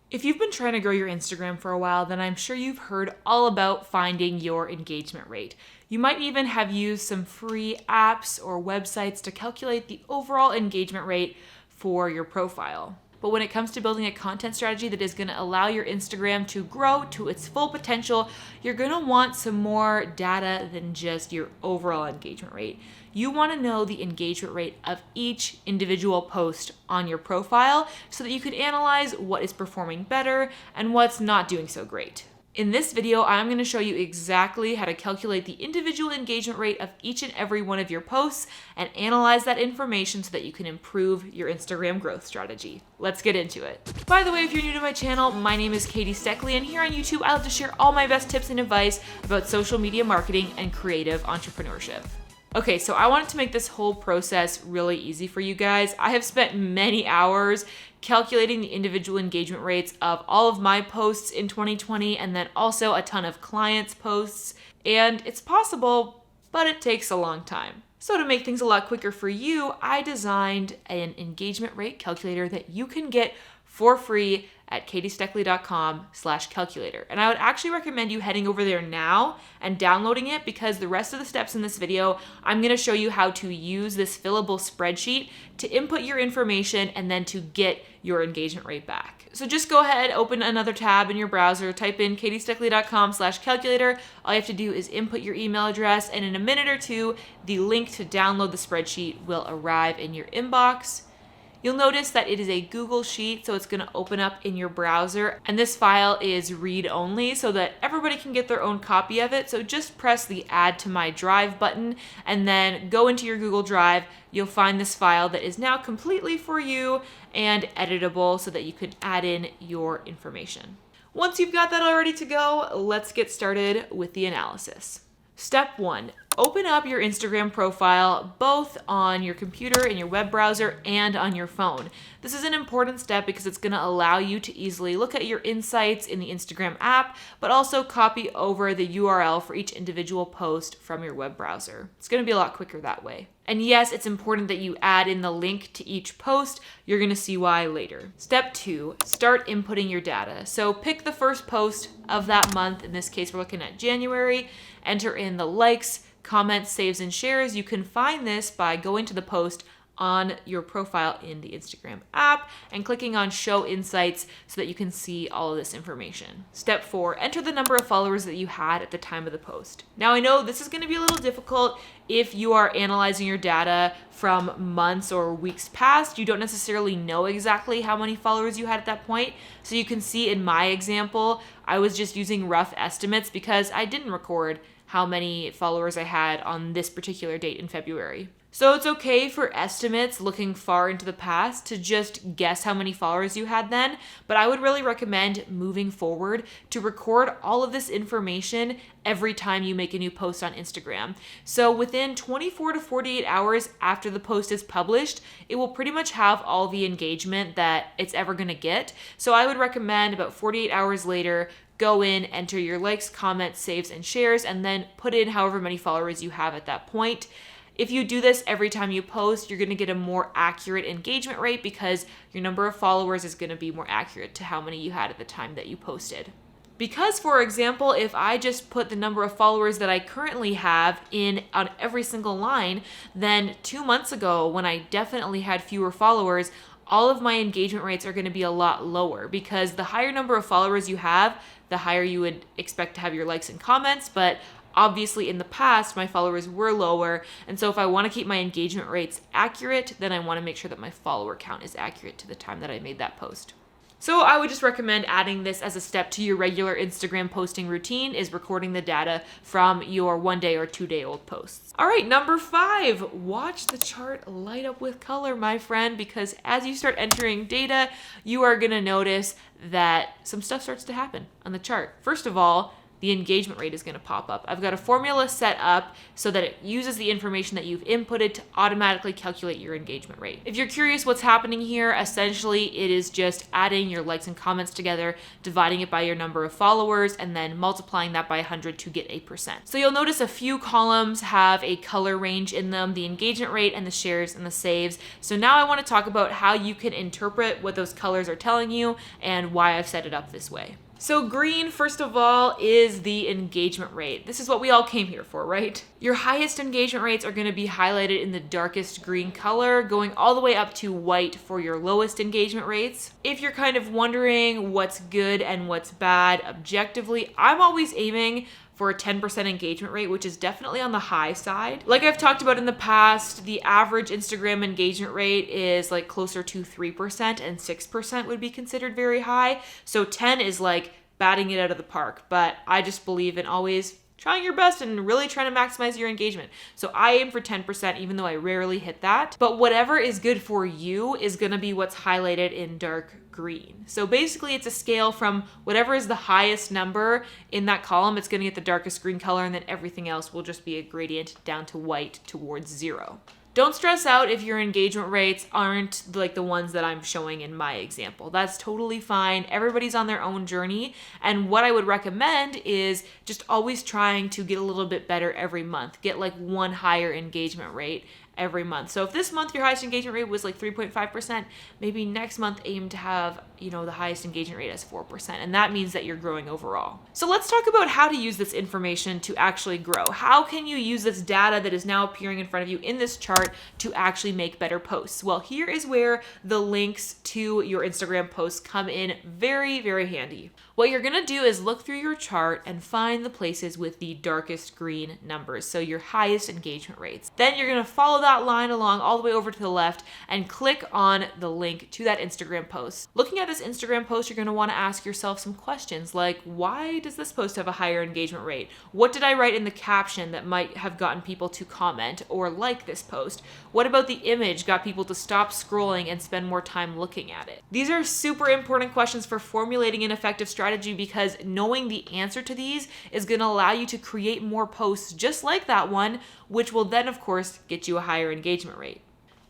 If you've been trying to grow your Instagram for a while, then I'm sure you've heard all about finding your engagement rate. You might even have used some free apps or websites to calculate the overall engagement rate for your profile. But when it comes to building a content strategy that is going to allow your Instagram to grow to its full potential, you're going to want some more data than just your overall engagement rate. You want to know the engagement rate of each individual post on your profile so that you can analyze what is performing better and what's not doing so great. In this video, I'm going to show you exactly how to calculate the individual engagement rate of each and every one of your posts and analyze that information so that you can improve your Instagram growth strategy. Let's get into it. By the way, if you're new to my channel, my name is Steckly, and here on YouTube, I love to share all my best tips and advice about social media marketing and creative entrepreneurship. Okay, so I wanted to make this whole process really easy for you guys. I have spent many hours calculating the individual engagement rates of all of my posts in 2020 and then also a ton of clients' posts. And it's possible, but it takes a long time. So to make things a lot quicker for you, I designed an engagement rate calculator that you can get for free at katiesteckly.com/calculator. And I would actually recommend you heading over there now and downloading it, because the rest of the steps in this video, I'm going to show you how to use this fillable spreadsheet to input your information and then to get your engagement rate back. So just go ahead, open another tab in your browser, type in katiesteckly.com/calculator. All you have to do is input your email address, and in a minute or two, the link to download the spreadsheet will arrive in your inbox. You'll notice that it is a Google Sheet, so it's going to open up in your browser, and this file is read-only so that everybody can get their own copy of it. So just press the Add to My Drive button and then go into your Google Drive. You'll find this file that is now completely for you and editable so that you can add in your information. Once you've got that all ready to go, let's get started with the analysis. Step 1. Open up your Instagram profile both on your computer in your web browser and on your phone. This is an important step because it's going to allow you to easily look at your insights in the Instagram app, but also copy over the URL for each individual post from your web browser. It's going to be a lot quicker that way. And yes, it's important that you add in the link to each post. You're going to see why later. Step 2, start inputting your data. So pick the first post of that month. In this case, we're looking at January. Enter in the likes, comments, saves, and shares. You can find this by going to the post on your profile in the Instagram app and clicking on Show Insights so that you can see all of this information. Step 4, enter the number of followers that you had at the time of the post. Now, I know this is going to be a little difficult if you are analyzing your data from months or weeks past. You don't necessarily know exactly how many followers you had at that point. So you can see in my example, I was just using rough estimates because I didn't record how many followers I had on this particular date in February. So it's okay for estimates looking far into the past to just guess how many followers you had then, but I would really recommend moving forward to record all of this information every time you make a new post on Instagram. So within 24 to 48 hours after the post is published, it will pretty much have all the engagement that it's ever going to get. So I would recommend about 48 hours later, go in, enter your likes, comments, saves, and shares, and then put in however many followers you have at that point. If you do this every time you post, you're going to get a more accurate engagement rate because your number of followers is going to be more accurate to how many you had at the time that you posted. Because, for example, if I just put the number of followers that I currently have in on every single line, then 2 months ago, when I definitely had fewer followers, all of my engagement rates are going to be a lot lower, because the higher number of followers you have, the higher you would expect to have your likes and comments. But obviously in the past, my followers were lower. And so if I want to keep my engagement rates accurate, then I want to make sure that my follower count is accurate to the time that I made that post. So I would just recommend adding this as a step to your regular Instagram posting routine, is recording the data from your 1 day or 2 day old posts. All right, number 5, watch the chart light up with color, my friend, because as you start entering data, you are going to notice that some stuff starts to happen on the chart. First of all, the engagement rate is going to pop up. I've got a formula set up so that it uses the information that you've inputted to automatically calculate your engagement rate. If you're curious what's happening here, essentially it is just adding your likes and comments together, dividing it by your number of followers, and then multiplying that by 100 to get a percent. So you'll notice a few columns have a color range in them, the engagement rate and the shares and the saves. So now I want to talk about how you can interpret what those colors are telling you and why I've set it up this way. So green, first of all, is the engagement rate. This is what we all came here for, right? Your highest engagement rates are going to be highlighted in the darkest green color, going all the way up to white for your lowest engagement rates. If you're kind of wondering what's good and what's bad objectively, I'm always aiming for a 10% engagement rate, which is definitely on the high side. Like I've talked about in the past, the average Instagram engagement rate is like closer to 3%, and 6% would be considered very high. So 10 is like batting it out of the park, but I just believe in always trying your best and really trying to maximize your engagement. So I aim for 10%, even though I rarely hit that. But whatever is good for you is gonna be what's highlighted in dark green. So basically it's a scale from whatever is the highest number in that column, it's gonna get the darkest green color, and then everything else will just be a gradient down to white towards 0. Don't stress out if your engagement rates aren't like the ones that I'm showing in my example. That's totally fine. Everybody's on their own journey. And what I would recommend is just always trying to get a little bit better every month. Get like one higher engagement rate every month. So if this month your highest engagement rate was like 3.5%, maybe next month aim to have, the highest engagement rate as 4%. And that means that you're growing overall. So let's talk about how to use this information to actually grow. How can you use this data that is now appearing in front of you in this chart to actually make better posts? Well, here is where the links to your Instagram posts come in very, very handy. What you're gonna do is look through your chart and find the places with the darkest green numbers, so your highest engagement rates. Then you're gonna follow that line along all the way over to the left and click on the link to that Instagram post. Looking at this Instagram post, you're gonna wanna ask yourself some questions like, why does this post have a higher engagement rate? What did I write in the caption that might have gotten people to comment or like this post? What about the image got people to stop scrolling and spend more time looking at it? These are super important questions for formulating an effective strategy, because knowing the answer to these is going to allow you to create more posts just like that one, which will then of course get you a higher engagement rate.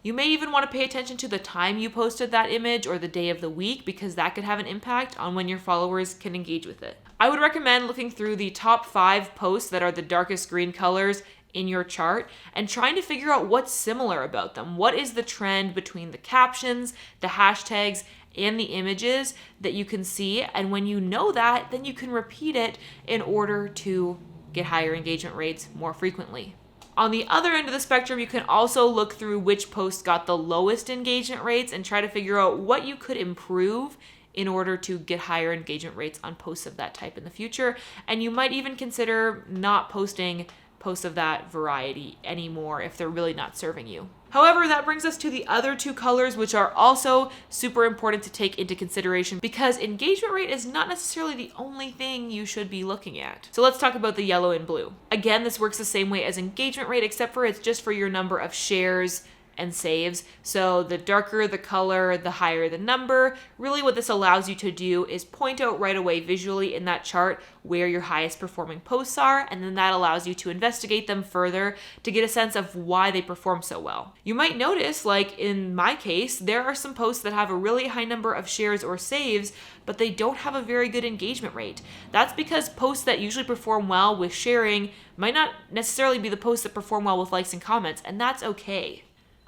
You may even want to pay attention to the time you posted that image or the day of the week, because that could have an impact on when your followers can engage with it. I would recommend looking through the top 5 posts that are the darkest green colors in your chart and trying to figure out what's similar about them. What is the trend between the captions, the hashtags, and the images that you can see? And when you know that, then you can repeat it in order to get higher engagement rates more frequently. On the other end of the spectrum, you can also look through which posts got the lowest engagement rates and try to figure out what you could improve in order to get higher engagement rates on posts of that type in the future. And you might even consider not posting posts of that variety anymore if they're really not serving you. However, that brings us to the other 2 colors, which are also super important to take into consideration, because engagement rate is not necessarily the only thing you should be looking at. So let's talk about the yellow and blue. Again, this works the same way as engagement rate, except for it's just for your number of shares and saves. So the darker the color, the higher the number. Really what this allows you to do is point out right away visually in that chart where your highest performing posts are, and then that allows you to investigate them further to get a sense of why they perform so well. You might notice, like in my case, there are some posts that have a really high number of shares or saves, but they don't have a very good engagement rate. That's because posts that usually perform well with sharing might not necessarily be the posts that perform well with likes and comments, and that's okay.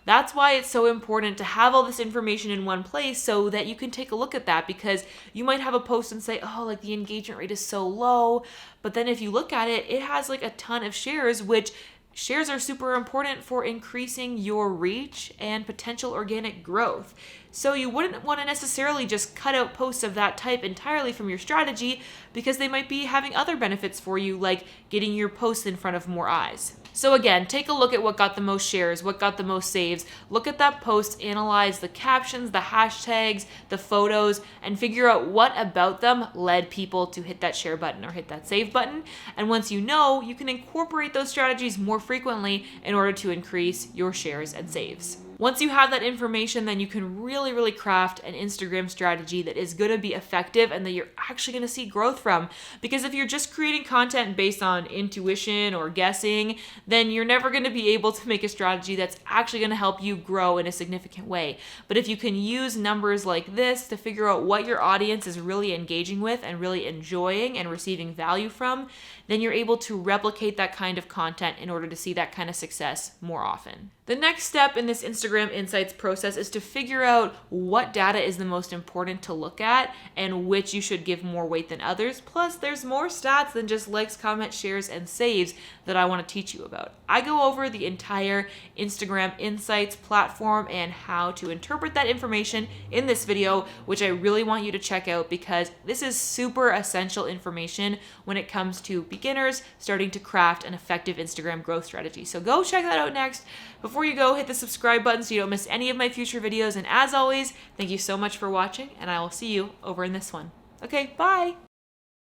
That's why it's so important to have all this information in one place so that you can take a look at that, because you might have a post and say, oh, like the engagement rate is so low. But then if you look at it, it has like a ton of shares, which shares are super important for increasing your reach and potential organic growth. So you wouldn't want to necessarily just cut out posts of that type entirely from your strategy, because they might be having other benefits for you, like getting your posts in front of more eyes. So again, take a look at what got the most shares, what got the most saves. Look at that post, analyze the captions, the hashtags, the photos, and figure out what about them led people to hit that share button or hit that save button. And once you know, you can incorporate those strategies more frequently in order to increase your shares and saves. Once you have that information, then you can really craft an Instagram strategy that is going to be effective and that you're actually going to see growth from. Because if you're just creating content based on intuition or guessing, then you're never going to be able to make a strategy that's actually going to help you grow in a significant way. But if you can use numbers like this to figure out what your audience is really engaging with and really enjoying and receiving value from, then you're able to replicate that kind of content in order to see that kind of success more often. The next step in this Instagram Insights process is to figure out what data is the most important to look at and which you should give more weight than others. Plus, there's more stats than just likes, comments, shares, and saves that I want to teach you about. I go over the entire Instagram Insights platform and how to interpret that information in this video, which I really want you to check out because this is super essential information when it comes to beginners starting to craft an effective Instagram growth strategy. So go check that out next. Before you go, hit the subscribe button so you don't miss any of my future videos. And as always, thank you so much for watching, and I will see you over in this one. Okay, bye!